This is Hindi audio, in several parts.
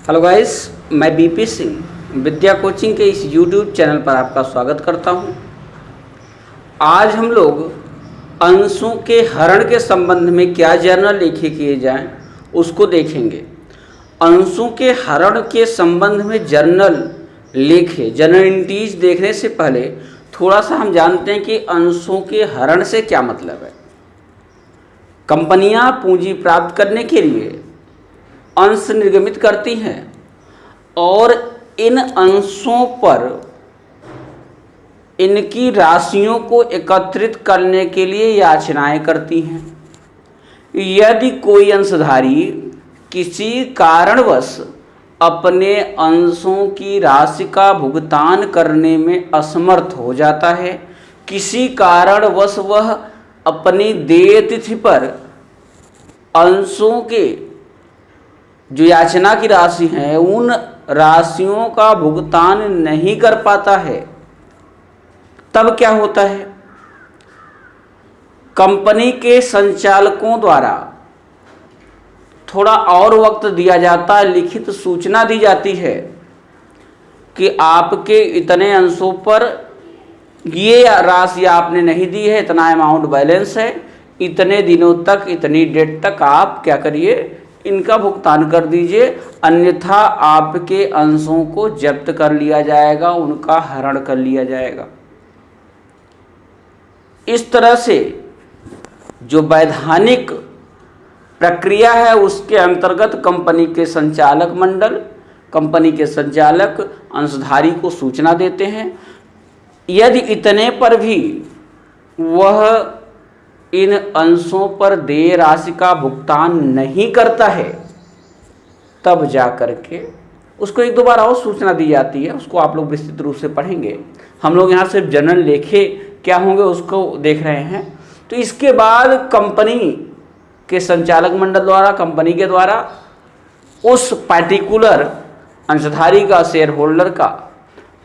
हेलो गाइस, मैं बीपी सिंह विद्या कोचिंग के इस यूट्यूब चैनल पर आपका स्वागत करता हूं। आज हम लोग अंशों के हरण के संबंध में क्या जर्नल लेखे किए जाएं उसको देखेंगे। अंशों के हरण के संबंध में जर्नल लेखे जर्नल एंट्रीज देखने से पहले थोड़ा सा हम जानते हैं कि अंशों के हरण से क्या मतलब है। कंपनियां पूंजी प्राप्त करने के लिए अंश निर्गमित करती हैं और इन अंशों पर इनकी राशियों को एकत्रित करने के लिए याचनाएं करती हैं। यदि कोई अंशधारी किसी कारणवश अपने अंशों की राशि का भुगतान करने में असमर्थ हो जाता है, किसी कारणवश वह अपनी देय तिथि पर अंशों के जो याचना की राशि है उन राशियों का भुगतान नहीं कर पाता है, तब क्या होता है? कंपनी के संचालकों द्वारा थोड़ा और वक्त दिया जाता है, लिखित सूचना दी जाती है कि आपके इतने अंशों पर ये राशि आपने नहीं दी है, इतना अमाउंट बैलेंस है, इतने दिनों तक इतनी डेट तक आप क्या करिए, इनका भुगतान कर दीजिए, अन्यथा आपके अंशों को जब्त कर लिया जाएगा, उनका हरण कर लिया जाएगा। इस तरह से जो वैधानिक प्रक्रिया है उसके अंतर्गत कंपनी के संचालक मंडल, कंपनी के संचालक अंशधारी को सूचना देते हैं। यदि इतने पर भी वह इन अंशों पर देय राशि का भुगतान नहीं करता है, तब जा करके उसको एक दो बार और सूचना दी जाती है। उसको आप लोग विस्तृत रूप से पढ़ेंगे। हम लोग यहाँ सिर्फ जर्नल लेखे क्या होंगे उसको देख रहे हैं। तो इसके बाद कंपनी के संचालक मंडल द्वारा, कंपनी के द्वारा उस पार्टिकुलर अंशधारी का, शेयर होल्डर का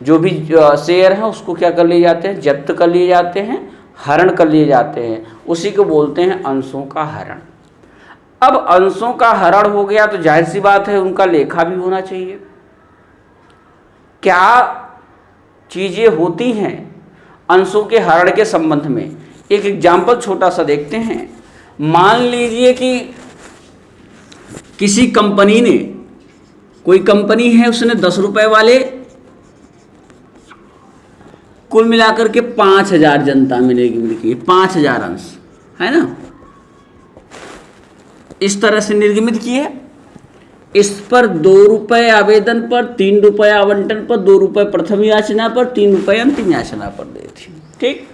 जो भी शेयर है उसको क्या कर लिए जाते हैं, जब्त कर लिए जाते हैं, हरण कर लिए जाते हैं। उसी को बोलते हैं अंशों का हरण। अब अंशों का हरण हो गया तो जाहिर सी बात है उनका लेखा भी होना चाहिए। क्या चीजें होती हैं अंशों के हरण के संबंध में? एक एग्जाम्पल छोटा सा देखते हैं। मान लीजिए कि किसी कंपनी ने, कोई कंपनी है, उसने 10 रुपए वाले कुल मिलाकर के 5000 जनता में निर्गमित किए, 5000 अंश है ना, इस तरह से निर्गमित किए। इस पर 2 रुपए आवेदन पर, 3 रुपए आवंटन पर, 2 रुपए प्रथम याचना पर, 3 रुपए अंतिम याचना पर दे थी। ठीक,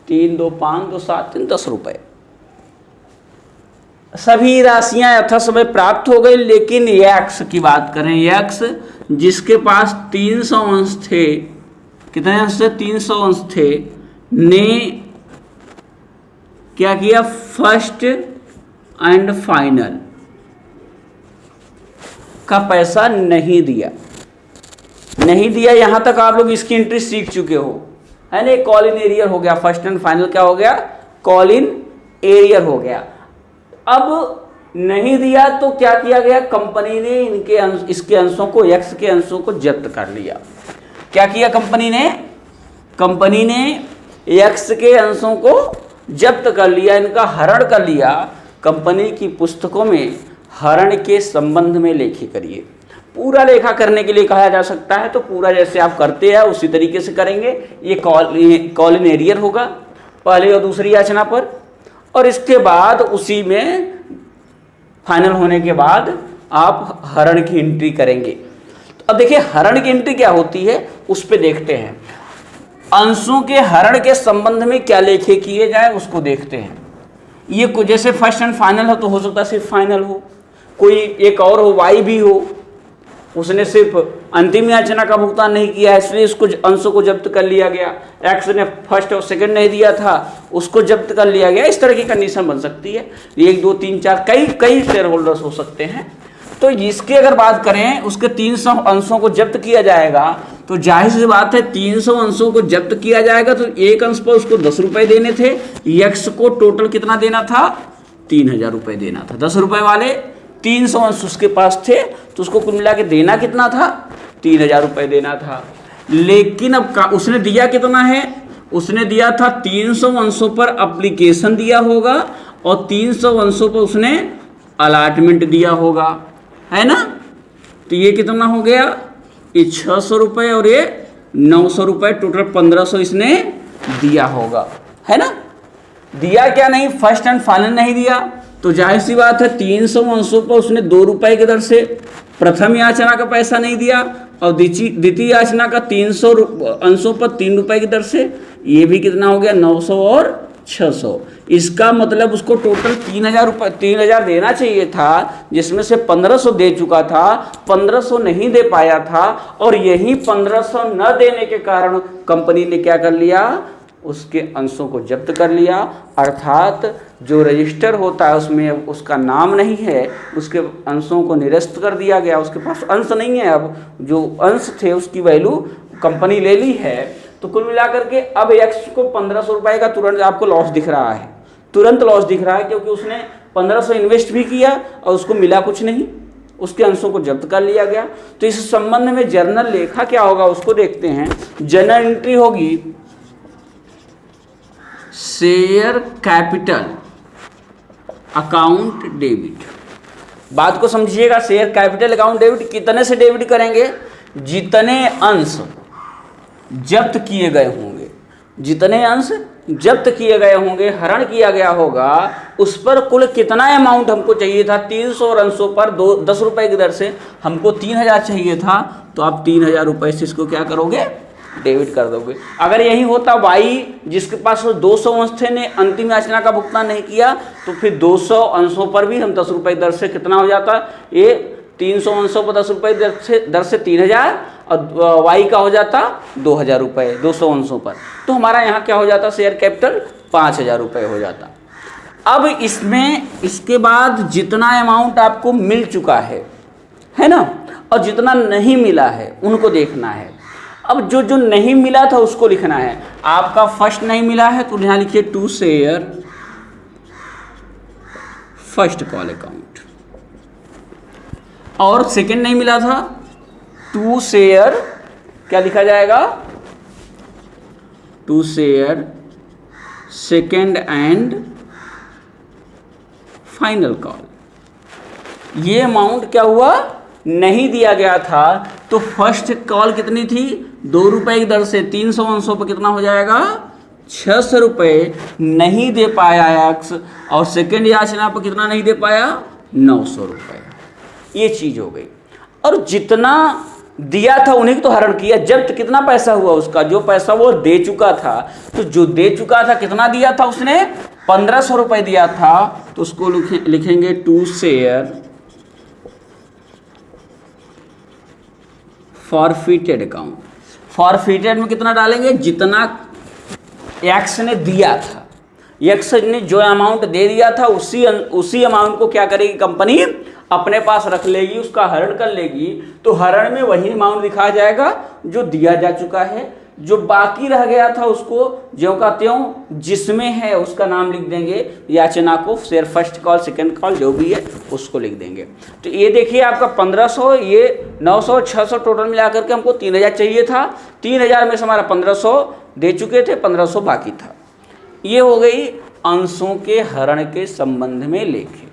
3, 2, 5, 2, 7, 3, 10 रुपए। सभी राशियां यथासमय प्राप्त हो गई, लेकिन यक्स की बात करें, यक्स जिसके पास 300 अंश थे, कितने अंश थे? 300 अंश थे, ने क्या किया? फर्स्ट एंड फाइनल का पैसा नहीं दिया। नहीं दिया, यहां तक आप लोग इसकी एंट्री सीख चुके हो, है ना। कॉल इन एरियर हो गया, फर्स्ट एंड फाइनल क्या हो गया? कॉल इन एरियर हो गया। अब नहीं दिया तो क्या किया गया? कंपनी ने इनके अंश, इसके अंशों को, यक्स के अंशों को जब्त कर लिया। क्या किया कंपनी ने? कंपनी ने यक्स के अंशों को जब्त कर लिया, इनका हरण कर लिया। कंपनी की पुस्तकों में हरण के संबंध में लेखी करिए। पूरा लेखा करने के लिए कहा जा सकता है, तो पूरा जैसे आप करते हैं उसी तरीके से करेंगे। ये कॉल इन एरियर होगा पहले और दूसरी याचना पर, और इसके बाद उसी में फाइनल होने के बाद आप हरण की एंट्री करेंगे। अब देखिए हरण की एंट्री क्या होती है उस पे देखते हैं। अंशों के हरण के संबंध में क्या लेखे किए जाए उसको देखते हैं। ये जैसे फर्स्ट एंड फाइनल हो तो हो सकता है सिर्फ फाइनल हो, कोई एक और हो, वाई भी हो, उसने सिर्फ अंतिम याचना का भुगतान नहीं किया है इसलिए उसको अंशों को जब्त कर लिया गया। एक्स ने फर्स्ट और सेकंड नहीं दिया था, उसको जब्त कर लिया गया। इस तरह की कंडीशन बन सकती है। 1, 2, 3, 4 कई शेयर होल्डर्स हो सकते हैं। तो इसकी अगर बात करें, उसके 300 अंशों को जब्त किया जाएगा, तो जाहिर सी बात है 300 अंशों को जब्त किया जाएगा तो एक अंश पर उसको 10 रुपए देने थे। यक्स को टोटल कितना देना था? 3000 रुपए देना था। 10 रुपए वाले 300 अंश उसके पास थे, तो उसको कुल मिला के देना कितना था, 3000 रुपये देना था। लेकिन अब उसने दिया कितना है, उसने दिया था 300 अंशों पर एप्लीकेशन दिया होगा और 300 अंशों पर उसने अलाटमेंट दिया होगा, है ना। तो ये कितना हो गया, ये 600 रुपये और ये 900 रुपये, टोटल 1500 इसने दिया होगा, है ना। दिया क्या नहीं, फर्स्ट एंड फाइनल नहीं दिया, तो जाहिर सी बात है 300 अंशों पर उसने 2 रुपये की दर से प्रथम याचना का पैसा नहीं दिया और द्वितीय याचना का 300 अंशों पर 3 रुपये की दर से, ये भी कितना हो गया 900 और 600। इसका मतलब उसको टोटल 3000 देना चाहिए था, जिसमें से 1500 दे चुका था, 1500 नहीं दे पाया था और यही 1500 न देने के कारण कंपनी ने क्या कर लिया, उसके अंशों को जब्त कर लिया। अर्थात जो रजिस्टर होता है उसमें उसका नाम नहीं है, उसके अंशों को निरस्त कर दिया गया, उसके पास अंश नहीं है, अब जो अंश थे उसकी वैल्यू कंपनी ले ली है। तो कुल मिलाकर के अब एक्स को 1500 रुपये का तुरंत आपको लॉस दिख रहा है, तुरंत लॉस दिख रहा है, क्योंकि उसने 1500 इन्वेस्ट भी किया और उसको मिला कुछ नहीं, उसके अंशों को जब्त कर लिया गया। तो इस संबंध में जर्नल लेखा क्या होगा उसको देखते हैं। जर्नल एंट्री होगी शेयर कैपिटल अकाउंट डेबिट। बात को समझिएगा, शेयर कैपिटल अकाउंट डेबिट कितने से डेबिट करेंगे, जितने अंश जब्त किए गए होंगे, जितने अंश जब्त किए गए होंगे, हरण किया गया होगा, उस पर कुल कितना अमाउंट हमको चाहिए था। 300 अंशों पर 10 रुपये की दर से हमको 3000 चाहिए था, तो आप 3000 रुपये से इसको क्या करोगे, डेबिट कर दोगे। अगर यही होता वाई जिसके पास 200 अंश थे ने अंतिम याचना का भुगतान नहीं किया, तो फिर 200 अंशों पर भी हम 10 रुपये दर से कितना हो जाता, ये 300 अंशों पर 10 रुपये दर से 3000 और वाई का हो जाता 2000 रुपये 200 अंशों पर। तो हमारा यहाँ क्या हो जाता, शेयर कैपिटल 5000 रुपये हो जाता। अब इसमें इसके बाद जितना अमाउंट आपको मिल चुका है ना, और जितना नहीं मिला है उनको देखना है। अब जो नहीं मिला था उसको लिखना है। आपका फर्स्ट नहीं मिला है तो यहाँ लिखिए to share first call account, और सेकंड नहीं मिला था टू शेयर, क्या लिखा जाएगा, to share second and final call. ये अमाउंट क्या हुआ, नहीं दिया गया था। तो फर्स्ट कॉल कितनी थी, 2 रुपये की दर से 300 अंशों पर कितना हो जाएगा, 600 रुपये नहीं दे पाया एक्स, और सेकेंड याचना पर कितना नहीं दे पाया, 900 रुपये। ये चीज हो गई। और जितना दिया था उन्हीं को तो हरण किया। जब्त कितना पैसा हुआ उसका, जो पैसा वो दे चुका था, तो जो दे चुका था कितना दिया था उसने, 1500 रुपये दिया था। तो उसको लिखेंगे to share forfeited account. Forfeited में कितना डालेंगे, जितना एक्स ने दिया था, एक्स ने जो अमाउंट दे दिया था उसी अमाउंट को क्या करेगी कंपनी, अपने पास रख लेगी, उसका हरण कर लेगी। तो हरण में वही अमाउंट दिखाया जाएगा जो दिया जा चुका है। जो बाकी रह गया था उसको ज्यों का त्यों जिसमें है उसका नाम लिख देंगे, याचना को share first call second call जो भी है उसको लिख देंगे। तो ये देखिए आपका 1500, ये 900 600 टोटल मिलाकर के हमको 3000 चाहिए था। 3000 में से हमारा 1500 दे चुके थे, 1500 बाकी था। ये हो गई अंशों के हरण के संबंध में लेखे,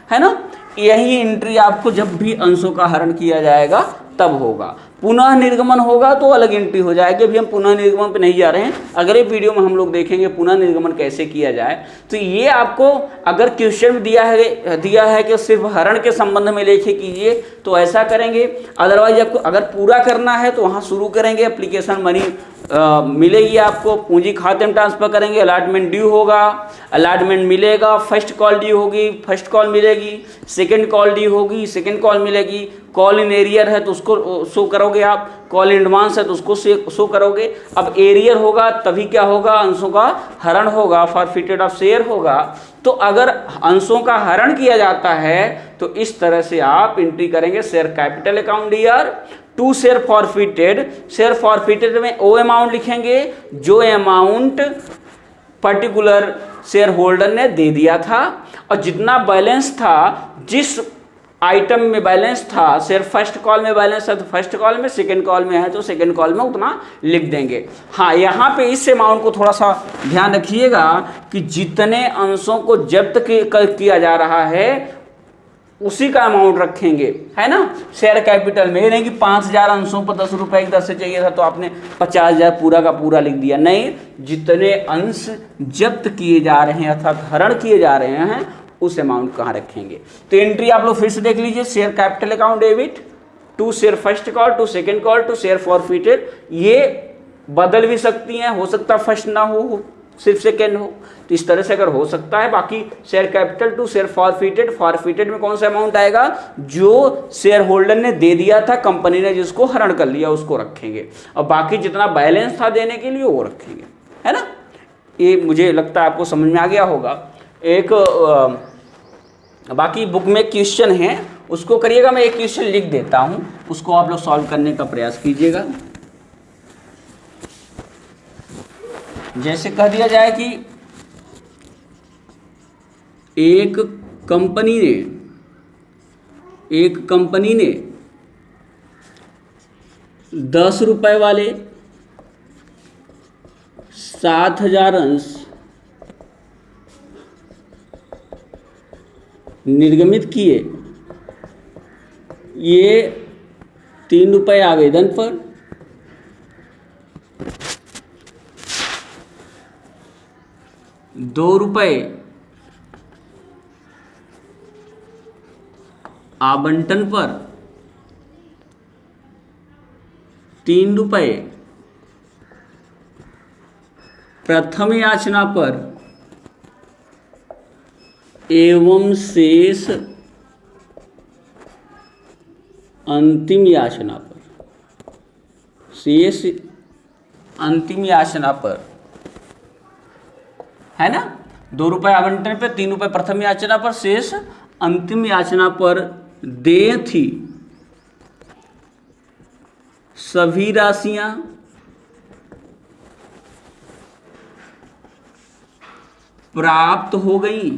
है ना। यही एंट्री आपको जब भी अंशों का हरण किया जाएगा तब होगा। पुनः निर्गमन होगा तो अलग एंट्री हो जाएगी। अभी हम पुनः निर्गमन पे नहीं जा रहे हैं, अगले वीडियो में हम लोग देखेंगे पुनः निर्गमन कैसे किया जाए। तो ये आपको अगर क्वेश्चन दिया है कि सिर्फ हरण के संबंध में लेखे कीजिए तो ऐसा करेंगे। अदरवाइज आपको अगर पूरा करना है तो वहाँ शुरू करेंगे, एप्लीकेशन मनी मिलेगी आपको, पूंजी खाते में ट्रांसफर करेंगे, अलॉटमेंट ड्यू होगा, अलॉटमेंट मिलेगा, फर्स्ट कॉल ड्यू होगी, फर्स्ट कॉल मिलेगी, सेकंड कॉल ड्यू होगी, सेकंड कॉल मिलेगी, कॉल इन एरियर है तो उसको शो करोगे आप, कॉल इन एडवांस है तो उसको शो करोगे। अब एरियर होगा तभी क्या होगा, अंशों का हरण होगा, फॉरफिटेड ऑफ शेयर होगा। तो अगर अंशों का हरण किया जाता है तो इस तरह से आप एंट्री करेंगे share capital account year to share forfeited. Share forfeited में वो अमाउंट लिखेंगे जो अमाउंट पर्टिकुलर शेयर होल्डर ने दे दिया था, और जितना बैलेंस था, जिस आइटम में बैलेंस था, सिर्फ फर्स्ट कॉल में बैलेंस है तो फर्स्ट कॉल में, सेकंड कॉल में है तो सेकंड कॉल में उतना लिख देंगे। हाँ, यहाँ पे इस अमाउंट को थोड़ा सा ध्यान रखिएगा कि जितने अंशों को जब्त किया जा रहा है उसी का अमाउंट रखेंगे, है ना। शेयर कैपिटल में ये नहीं कि 5000 अंशों पर 10 रुपए की दर से चाहिए था तो आपने 50,000 पूरा का पूरा लिख दिया, नहीं, जितने अंश जब्त किए जा रहे हैं अर्थात हरण किए जा रहे हैं उस अमाउंट कहाँ रखेंगे। तो एंट्री आप लोग फिर से देख लीजिए, share capital account debit to share first call to second call to share forfeited, ये बदल भी सकती हैं, हो सकता है फर्स्ट ना हो सिर्फ सेकेंड हो, तो इस तरह से अगर हो सकता है। बाकी share capital to share forfeited, forfeited में कौन सा अमाउंट आएगा, जो शेयर होल्डर ने दे दिया था, कंपनी ने जिसको हरण कर लिया उसको रखेंगे, और बाकी जितना बैलेंस था देने के लिए वो रखेंगे, है ना। ये मुझे लगता है आपको समझ में आ गया होगा। एक बाकी बुक में क्वेश्चन है उसको करिएगा, मैं एक क्वेश्चन लिख देता हूं, उसको आप लोग सॉल्व करने का प्रयास कीजिएगा। जैसे कह दिया जाए कि एक कंपनी ने 10 रुपए वाले 7,000 अंश निर्गमित किए, ये 3 रुपए आवेदन पर, 2 रुपए आवंटन पर, 3 रुपए प्रथम याचना पर एवं शेष अंतिम याचना पर, शेष अंतिम याचना पर, है ना। 2 रुपए आवंटन पर, 3 रुपए प्रथम याचना पर, शेष अंतिम याचना पर देय थी सभी राशियां प्राप्त हो गई,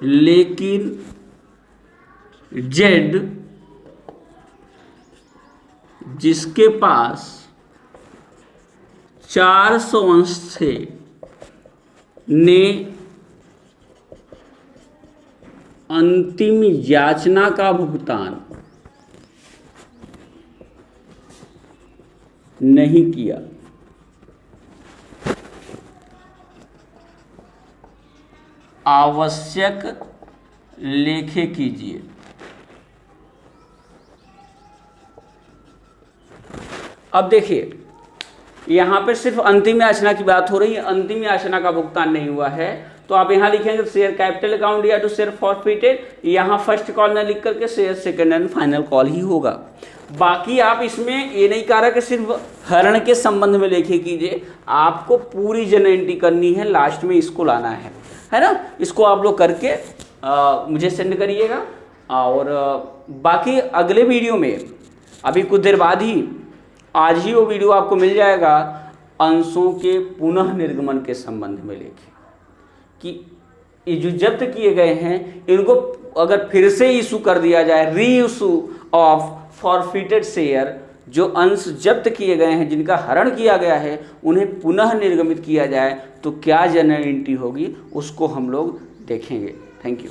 लेकिन जेड जिसके पास 400 अंश थे ने अंतिम याचना का भुगतान नहीं किया। आवश्यक लेखे कीजिए। अब देखिए यहां पे सिर्फ अंतिम याचना की बात हो रही है, अंतिम याचना का भुगतान नहीं हुआ है, तो आप यहां लिखेंगे शेयर कैपिटल अकाउंट या टू शेयर फॉरफिटेड, यहां फर्स्ट कॉल न लिख करके share second and final call ही होगा। बाकी आप इसमें ये नहीं कह रहा कि सिर्फ हरण के संबंध में लेखे कीजिए, आपको पूरी जन एंट्री करनी है, लास्ट में इसको लाना है ना। इसको आप लोग करके मुझे सेंड करिएगा। और बाकी अगले वीडियो में अभी कुछ देर बाद ही आज ही वो वीडियो आपको मिल जाएगा, अंशों के पुनः निर्गमन के संबंध में लेके कि ये जो जब्त किए गए हैं इनको अगर फिर से इशू कर दिया जाए, री इशू ऑफ फॉरफिटेड शेयर, जो अंश जब्त किए गए हैं जिनका हरण किया गया है उन्हें पुनः निर्गमित किया जाए तो क्या जनरल एंट्री होगी उसको हम लोग देखेंगे। Thank you.